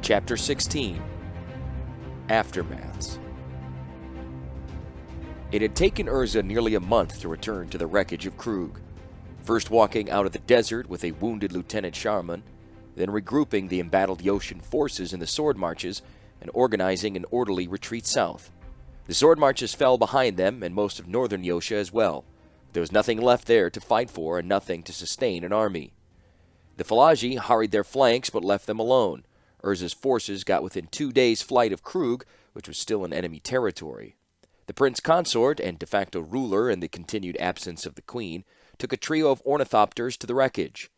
Chapter 16 Aftermaths. It had taken Urza nearly a month to return to the wreckage of Krug, first walking out of the desert with a wounded Lieutenant Sharman, then regrouping the embattled Yoshin forces in the sword marches and organizing an orderly retreat south. The sword marches fell behind them and most of northern Yosha as well. There was nothing left there to fight for and nothing to sustain an army. The Falaji hurried their flanks but left them alone. Urza's forces got within 2 days' flight of Krug, which was still in enemy territory. The prince consort and de facto ruler in the continued absence of the queen took a trio of ornithopters to the wreckage.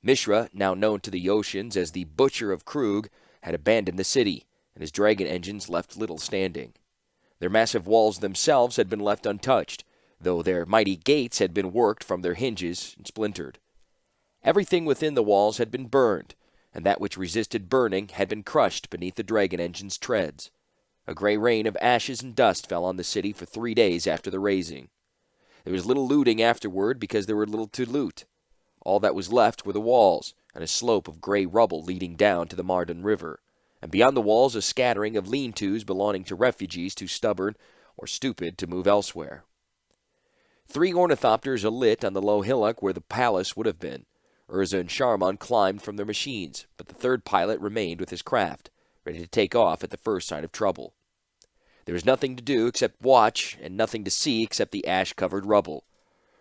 Mishra, now known to the Yoshins as the Butcher of Krug, had abandoned the city, and his dragon engines left little standing. Their massive walls themselves had been left untouched, though their mighty gates had been worked from their hinges and splintered. Everything within the walls had been burned, and that which resisted burning had been crushed beneath the dragon engine's treads. A gray rain of ashes and dust fell on the city for 3 days after the razing. There was little looting afterward because there were little to loot. All that was left were the walls, and a slope of gray rubble leading down to the Mardon River, and beyond the walls a scattering of lean-tos belonging to refugees too stubborn or stupid to move elsewhere. 3 ornithopters alit on the low hillock where the palace would have been. Urza and Sharman climbed from their machines, but the third pilot remained with his craft, ready to take off at the first sign of trouble. There was nothing to do except watch, and nothing to see except the ash-covered rubble.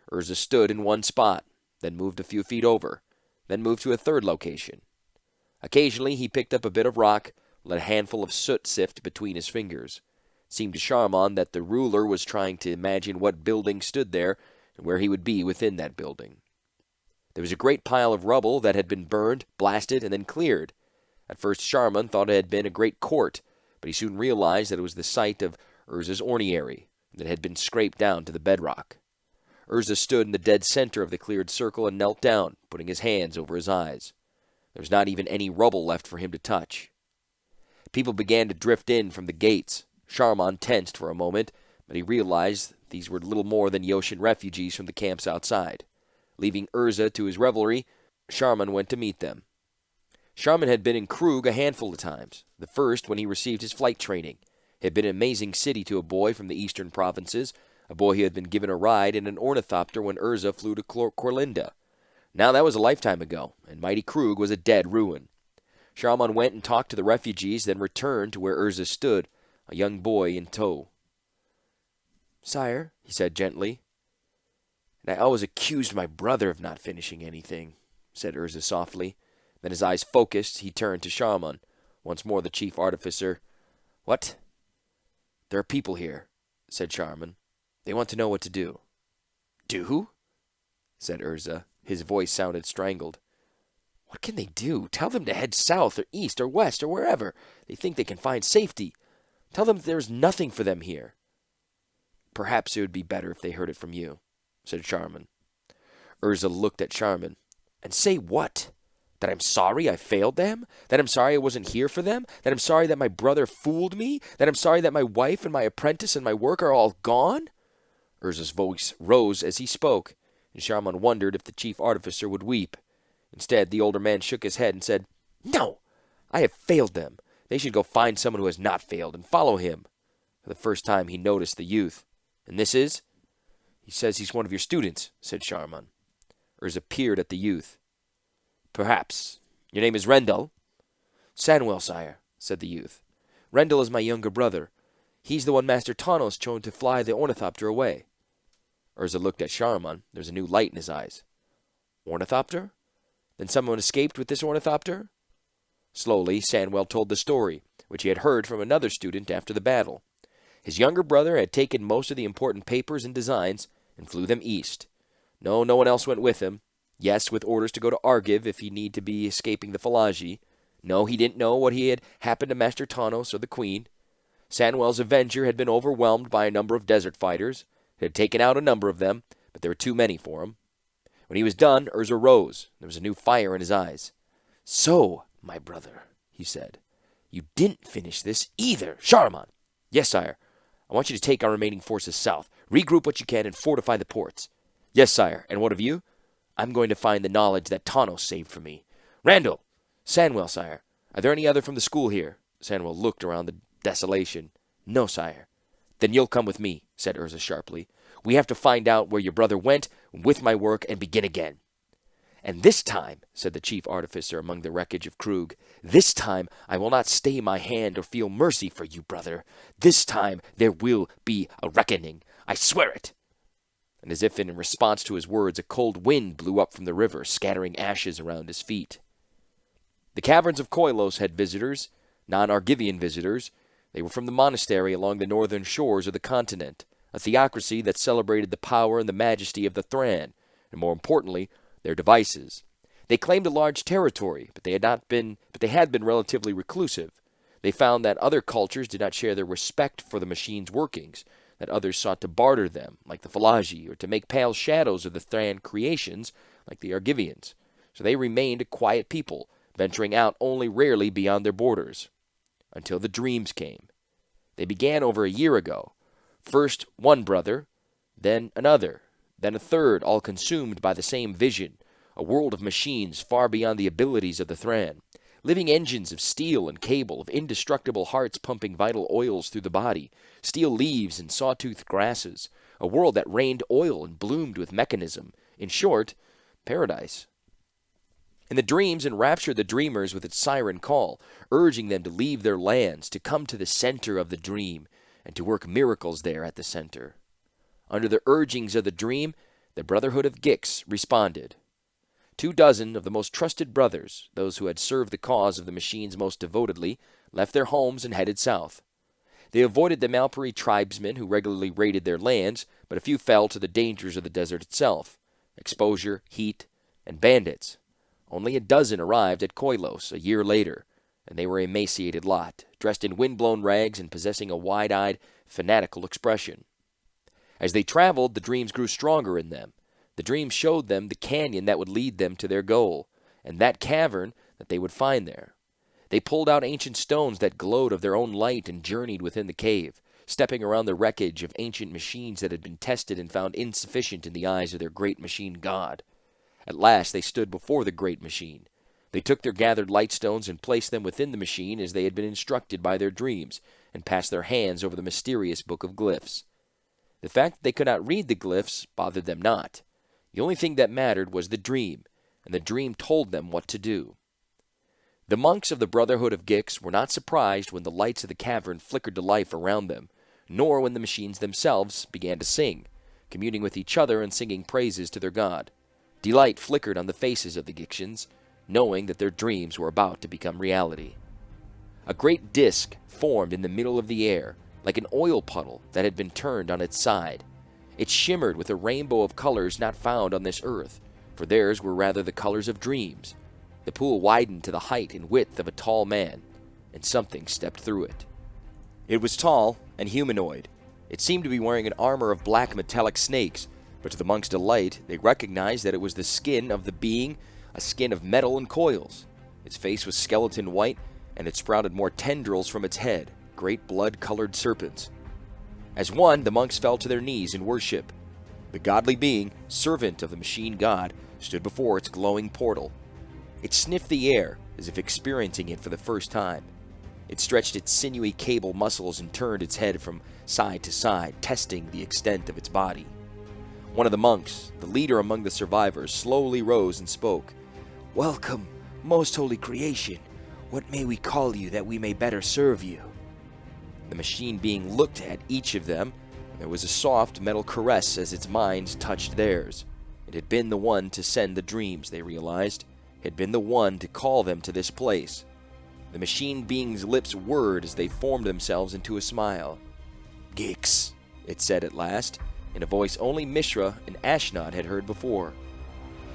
Urza stood in one spot, then moved a few feet over, then moved to a third location. Occasionally he picked up a bit of rock, let a handful of soot sift between his fingers. It seemed to Sharman that the ruler was trying to imagine what building stood there and where he would be within that building. There was a great pile of rubble that had been burned, blasted, and then cleared. At first Sharman thought it had been a great court, but he soon realized that it was the site of Urza's orniary that had been scraped down to the bedrock. Urza stood in the dead center of the cleared circle and knelt down, putting his hands over his eyes. There was not even any rubble left for him to touch. People began to drift in from the gates. Sharman tensed for a moment, but he realized these were little more than Yoshin refugees from the camps outside. Leaving Urza to his revelry, Sharman went to meet them. Sharman had been in Krug a handful of times, the first when he received his flight training. It had been an amazing city to a boy from the eastern provinces, a boy who had been given a ride in an ornithopter when Urza flew to Korlinda. Now that was a lifetime ago, and mighty Krug was a dead ruin. Sharman went and talked to the refugees, then returned to where Urza stood, a young boy in tow. "Sire," he said gently. "And I always accused my brother of not finishing anything," said Urza softly. Then his eyes focused, he turned to Sharman. Once more the chief artificer. "What?" "There are people here," said Sharman. "They want to know what to do." "Do?" said Urza. His voice sounded strangled. "What can they do? Tell them to head south or east or west or wherever they think they can find safety. Tell them there is nothing for them here." "Perhaps it would be better if they heard it from you," said Sharman. Urza looked at Sharman. "And say what? That I'm sorry I failed them? That I'm sorry I wasn't here for them? That I'm sorry that my brother fooled me? That I'm sorry that my wife and my apprentice and my work are all gone?" Urza's voice rose as he spoke, and Sharman wondered if the chief artificer would weep. Instead, the older man shook his head and said, "No, I have failed them. They should go find someone who has not failed and follow him." For the first time he noticed the youth. "And this is?" "He says he's one of your students," said Sharman. Urza peered at the youth. "Perhaps. Your name is Rendell?" "Sanwell, sire," said the youth. "Rendell is my younger brother. He's the one Master Tanos chose to fly the ornithopter away." Urza looked at Sharman. There was a new light in his eyes. "Ornithopter? Then someone escaped with this ornithopter?" Slowly, Sanwell told the story, which he had heard from another student after the battle. His younger brother had taken most of the important papers and designs and flew them east. No one else went with him. Yes, with orders to go to Argiv if he need to be escaping the Falaji. No, he didn't know what had happened to Master Tanos or the Queen. Sanwell's Avenger had been overwhelmed by a number of desert fighters. It had taken out a number of them, but there were too many for him. When he was done, Urza rose. There was a new fire in his eyes. "So, my brother," he said, "you didn't finish this either, Sharman." "Yes, sire. I want you to take our remaining forces south, regroup what you can, and fortify the ports." "Yes, sire. And what of you?" "I'm going to find the knowledge that Tanos saved for me." "Randall!" "Sanwell, sire. Are there any other from the school here? Samuel looked around the desolation. No, sire. Then you'll come with me, said Urza sharply. We have to find out where your brother went with my work and begin again. And this time, said the chief artificer among the wreckage of Krug, this time I will not stay my hand or feel mercy for you, brother. This time there will be a reckoning. I swear it. And as if in response to his words, a cold wind blew up from the river, scattering ashes around his feet. The caverns of Koilos had visitors, non-Argivian visitors. They were from the monastery along the northern shores of the continent, a theocracy that celebrated the power and the majesty of the Thran, and more importantly, their devices. They claimed a large territory, but they had been relatively reclusive. They found that other cultures did not share their respect for the machine's workings, that others sought to barter them, like the Phalagi, or to make pale shadows of the Thran creations, like the Argivians. So they remained a quiet people, venturing out only rarely beyond their borders. Until the dreams came. They began over a year ago. First one brother, then another, then a third, all consumed by the same vision, a world of machines far beyond the abilities of the Thran, living engines of steel and cable, of indestructible hearts pumping vital oils through the body, steel leaves and sawtooth grasses, a world that rained oil and bloomed with mechanism. In short, paradise. And the dreams enraptured the dreamers with its siren call, urging them to leave their lands, to come to the center of the dream, and to work miracles there at the center. Under the urgings of the dream, the Brotherhood of Gix responded. 24 of the most trusted brothers, those who had served the cause of the machines most devotedly, left their homes and headed south. They avoided the Malpari tribesmen who regularly raided their lands, but a few fell to the dangers of the desert itself, exposure, heat, and bandits. Only 12 arrived at Koilos a year later, and they were a emaciated lot, dressed in wind-blown rags and possessing a wide-eyed, fanatical expression. As they traveled, the dreams grew stronger in them. The dreams showed them the canyon that would lead them to their goal, and that cavern that they would find there. They pulled out ancient stones that glowed of their own light and journeyed within the cave, stepping around the wreckage of ancient machines that had been tested and found insufficient in the eyes of their great machine god. At last they stood before the great machine. They took their gathered light stones and placed them within the machine as they had been instructed by their dreams, and passed their hands over the mysterious book of glyphs. The fact that they could not read the glyphs bothered them not. The only thing that mattered was the dream, and the dream told them what to do. The monks of the Brotherhood of Gix were not surprised when the lights of the cavern flickered to life around them, nor when the machines themselves began to sing, communing with each other and singing praises to their god. Delight flickered on the faces of the Gixians, knowing that their dreams were about to become reality. A great disk formed in the middle of the air, like an oil puddle that had been turned on its side. It shimmered with a rainbow of colors not found on this earth, for theirs were rather the colors of dreams. The pool widened to the height and width of a tall man, and something stepped through it. It was tall and humanoid. It seemed to be wearing an armor of black metallic snakes, but to the monks' delight, they recognized that it was the skin of the being, a skin of metal and coils. Its face was skeleton white, and it sprouted more tendrils from its head, great blood-colored serpents. As one, the monks fell to their knees in worship. The godly being, servant of the machine god, stood before its glowing portal. It sniffed the air, as if experiencing it for the first time. It stretched its sinewy cable muscles and turned its head from side to side, testing the extent of its body. One of the monks, the leader among the survivors, slowly rose and spoke. "Welcome, most holy creation. What may we call you that we may better serve you?" The machine being looked at each of them, and there was a soft metal caress as its minds touched theirs. It had been the one to send the dreams, they realized. It had been the one to call them to this place. The machine being's lips whirred as they formed themselves into a smile. "Gix," it said at last, in a voice only Mishra and Ashnod had heard before.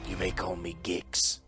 "You may call me Gix."